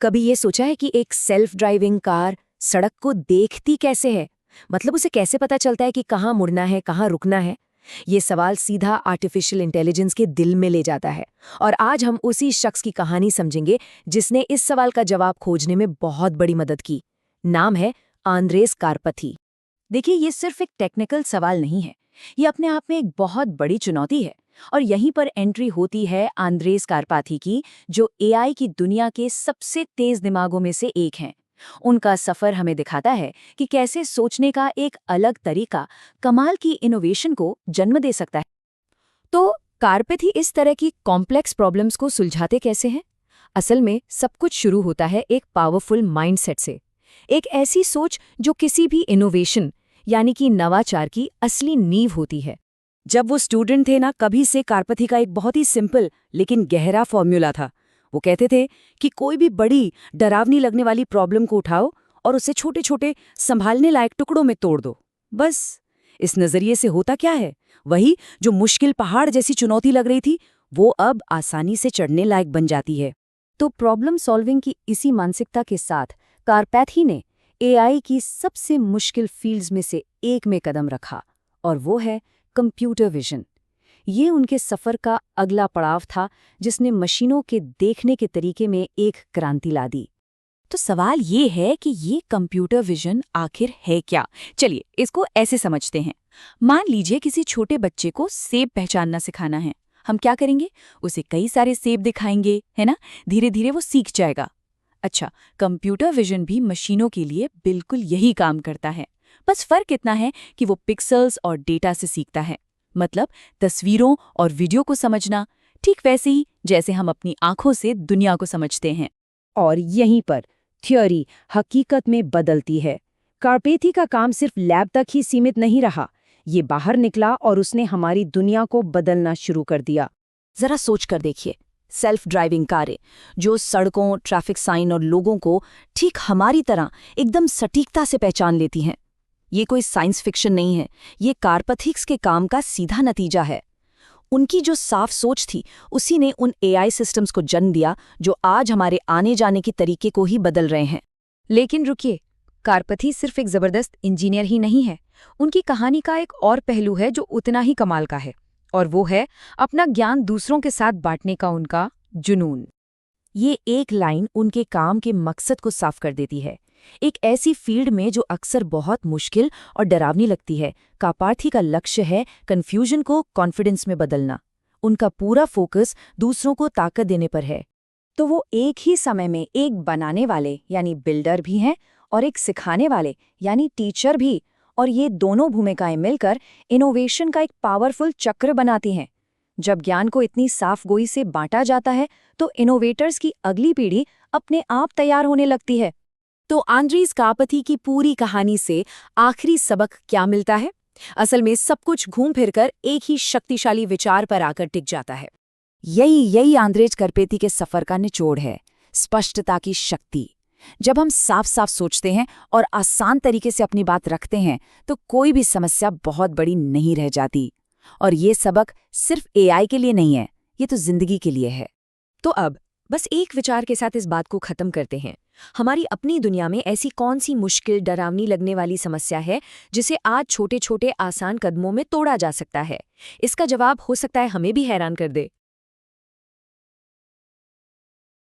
कभी ये सोचा है कि एक सेल्फ ड्राइविंग कार सड़क को देखती कैसे है? मतलब उसे कैसे पता चलता है कि कहाँ मुड़ना है, कहाँ रुकना है? ये सवाल सीधा आर्टिफिशियल इंटेलिजेंस के दिल में ले जाता है। और आज हम उसी शख्स की कहानी समझेंगे जिसने इस सवाल का जवाब खोजने में बहुत बड़ी मदद की। नाम है आंद्रेस कारपथी। देखिए, ये सिर्फ एक टेक्निकल सवाल नहीं है, ये अपने आप में एक बहुत बड़ी चुनौती है। और यहीं पर एंट्री होती है आंद्रेस कारपाथी की, जो एआई की दुनिया के सबसे तेज दिमागों में से एक हैं। उनका सफर हमें दिखाता है कि कैसे सोचने का एक अलग तरीका कमाल की इनोवेशन को जन्म दे सकता है। तो कारपथी इस तरह की कॉम्प्लेक्स प्रॉब्लम्स को सुलझाते कैसे हैं? असल में सब कुछ शुरू होता है एक पावरफुल माइंडसेट से। एक ऐसी सोच जो किसी भी इनोवेशन यानी कि नवाचार की असली नींव होती है। जब वो स्टूडेंट थे ना, कभी से कारपथी का एक बहुत ही सिंपल लेकिन गहरा फॉर्मूला था। वो कहते थे कि कोई भी बड़ी डरावनी लगने वाली प्रॉब्लम को उठाओ और उसे छोटे छोटे संभालने लायक टुकड़ों में तोड़ दो। बस इस नजरिए से होता क्या है, वही जो मुश्किल पहाड़ जैसी चुनौती लग रही थी, वो अब आसानी से चढ़ने लायक बन जाती है। तो प्रॉब्लम सॉल्विंग की इसी मानसिकता के साथ कारपैथी ने एआई की सबसे मुश्किल फील्ड्स में से एक में कदम रखा, और वो है कंप्यूटर विजन। ये उनके सफ़र का अगला पड़ाव था, जिसने मशीनों के देखने के तरीके में एक क्रांति ला दी। तो सवाल ये है कि ये कंप्यूटर विजन आखिर है क्या? चलिए इसको ऐसे समझते हैं। मान लीजिए किसी छोटे बच्चे को सेब पहचानना सिखाना है। हम क्या करेंगे? उसे कई सारे सेब दिखाएंगे, है ना? धीरे धीरे वो सीख जाएगा। अच्छा, कंप्यूटर विजन भी मशीनों के लिए बिल्कुल यही काम करता है। बस फर्क इतना है कि वो पिक्सेल्स और डेटा से सीखता है, मतलब तस्वीरों और वीडियो को समझना, ठीक वैसे ही जैसे हम अपनी आंखों से दुनिया को समझते हैं। और यहीं पर थ्योरी हकीकत में बदलती है। कारपेथी का काम सिर्फ लैब तक ही सीमित नहीं रहा, ये बाहर निकला और उसने हमारी दुनिया को बदलना शुरू कर दिया। जरा सोच कर देखिए, सेल्फ ड्राइविंग कारें जो सड़कों, ट्रैफिक साइन और लोगों को ठीक हमारी तरह एकदम सटीकता से पहचान लेती हैं। ये कोई साइंस फिक्शन नहीं है, ये कारपथिक्स के काम का सीधा नतीजा है। उनकी जो साफ सोच थी, उसी ने उन एआई सिस्टम्स को जन्म दिया जो आज हमारे आने जाने के तरीके को ही बदल रहे हैं। लेकिन रुकिए, कारपथी सिर्फ एक जबरदस्त इंजीनियर ही नहीं है। उनकी कहानी का एक और पहलू है जो उतना ही कमाल का है, और वो है अपना ज्ञान दूसरों के साथ बांटने का उनका जुनून। ये एक लाइन उनके काम के मकसद को साफ कर देती है। एक ऐसी फील्ड में जो अक्सर बहुत मुश्किल और डरावनी लगती है, कारपथी का लक्ष्य है कन्फ्यूजन को कॉन्फिडेंस में बदलना। उनका पूरा फोकस दूसरों को ताकत देने पर है। तो वो एक ही समय में एक बनाने वाले यानी बिल्डर भी हैं और एक सिखाने वाले यानी टीचर भी, और ये दोनों भूमिकाएं मिलकर इनोवेशन का एक पावरफुल चक्र बनाती हैं। जब ज्ञान को इतनी साफ गोई से बांटा जाता है तो इनोवेटर्स की अगली पीढ़ी अपने आप तैयार होने लगती है। तो आंद्रेस कारपथी की पूरी कहानी से आखिरी सबक क्या मिलता है? असल में सब कुछ घूम फिरकर एक ही शक्तिशाली विचार पर आकर टिक जाता है। यही आंद्रेस कारपथी के सफर का निचोड़ है, स्पष्टता की शक्ति। जब हम साफ साफ सोचते हैं और आसान तरीके से अपनी बात रखते हैं तो कोई भी समस्या बहुत बड़ी नहीं रह जाती। और ये सबक सिर्फ एआई के लिए नहीं है, ये तो जिंदगी के लिए है। तो अब बस एक विचार के साथ इस बात को खत्म करते हैं। हमारी अपनी दुनिया में ऐसी कौन सी मुश्किल, डरावनी लगने वाली समस्या है जिसे आज छोटे छोटे आसान कदमों में तोड़ा जा सकता है? इसका जवाब हो सकता है हमें भी हैरान कर दे।